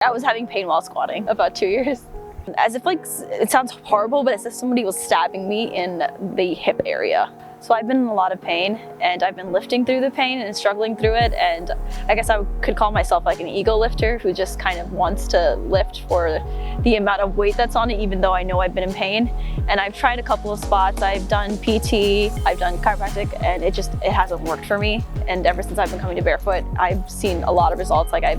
I was having pain while squatting about 2 years. As if like, it sounds horrible, but it's as if somebody was stabbing me in the hip area. So I've been in a lot of pain, and I've been lifting through the pain and struggling through it. And I guess I could call myself like an ego lifter who just kind of wants to lift for the amount of weight that's on it, even though I know I've been in pain. And I've tried a couple of spots. I've done PT, I've done chiropractic, and it hasn't worked for me. And ever since I've been coming to Barefoot, I've seen a lot of results. Like I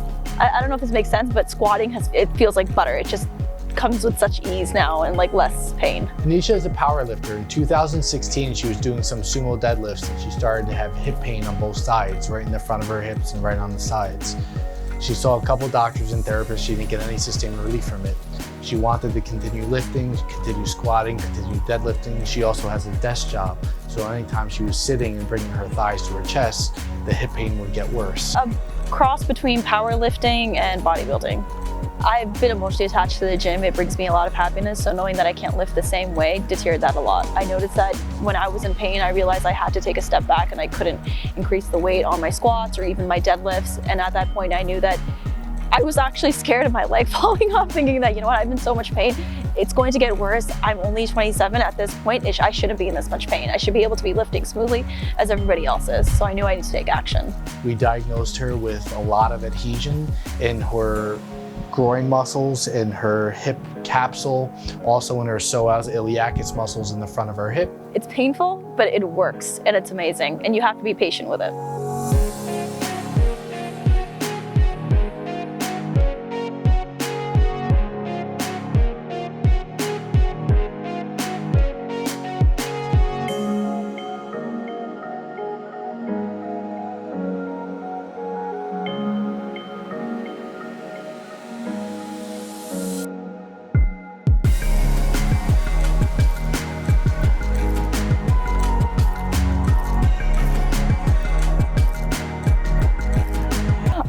don't know if this makes sense, but squatting it feels like butter. It just comes with such ease now and like less pain. Anisha is a power lifter. In 2016, she was doing some sumo deadlifts and she started to have hip pain on both sides, right in the front of her hips and right on the sides. She saw a couple doctors and therapists. She didn't get any sustained relief from it. She wanted to continue lifting, continue squatting, continue deadlifting. She also has a desk job, so anytime she was sitting and bringing her thighs to her chest, the hip pain would get worse. A cross between powerlifting and bodybuilding. I've been emotionally attached to the gym. It brings me a lot of happiness, so knowing that I can't lift the same way deterred that a lot. I noticed that when I was in pain, I realized I had to take a step back and I couldn't increase the weight on my squats or even my deadlifts. And at that point, I knew that I was actually scared of my leg falling off, thinking that, you know what, I'm in so much pain. It's going to get worse. I'm only 27 at this point. I shouldn't be in this much pain. I should be able to be lifting smoothly as everybody else is. So I knew I needed to take action. We diagnosed her with a lot of adhesion in her groin muscles, in her hip capsule, also in her psoas iliacus muscles in the front of her hip. It's painful, but it works and it's amazing, and you have to be patient with it.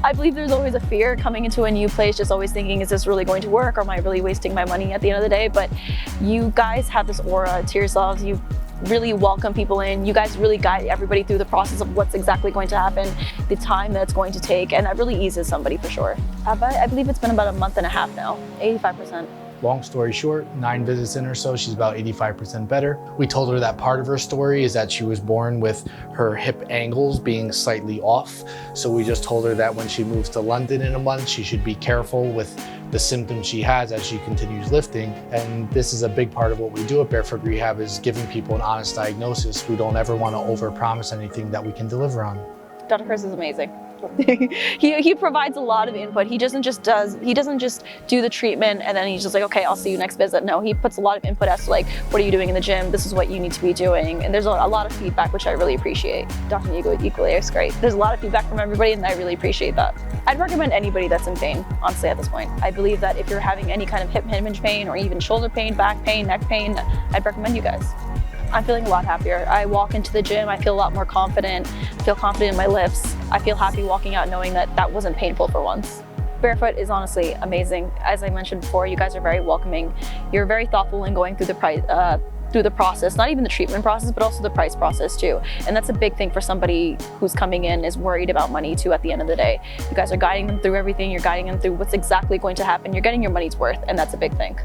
I believe there's always a fear coming into a new place, just always thinking, is this really going to work, or am I really wasting my money at the end of the day? But you guys have this aura to yourselves. You really welcome people in. You guys really guide everybody through the process of what's exactly going to happen, the time that it's going to take, and that really eases somebody for sure. I believe it's been about a month and a half now, 85%. Long story short, 9 visits in or so, she's about 85% better. We told her that part of her story is that she was born with her hip angles being slightly off. So we just told her that when she moves to London in a month, she should be careful with the symptoms she has as she continues lifting. And this is a big part of what we do at Barefoot Rehab, is giving people an honest diagnosis. We don't ever want to overpromise anything that we can deliver on. Dr. Chris is amazing. he provides a lot of input. He doesn't just do the treatment and then he's just like, okay, I'll see you next visit. No, he puts a lot of input as to like, what are you doing in the gym? This is what you need to be doing. And there's a lot of feedback, which I really appreciate. Dr. Hugo equally is great. There's a lot of feedback from everybody and I really appreciate that. I'd recommend anybody that's in pain, honestly, at this point. I believe that if you're having any kind of hip hinge pain or even shoulder pain, back pain, neck pain, I'd recommend you guys. I'm feeling a lot happier. I walk into the gym, I feel a lot more confident, feel confident in my lifts. I feel happy walking out knowing that that wasn't painful for once. Barefoot is honestly amazing. As I mentioned before, you guys are very welcoming. You're very thoughtful in going through the process, not even the treatment process, but also the price process too. And that's a big thing for somebody who's coming in, is worried about money too at the end of the day. You guys are guiding them through everything. You're guiding them through what's exactly going to happen. You're getting your money's worth, and that's a big thing.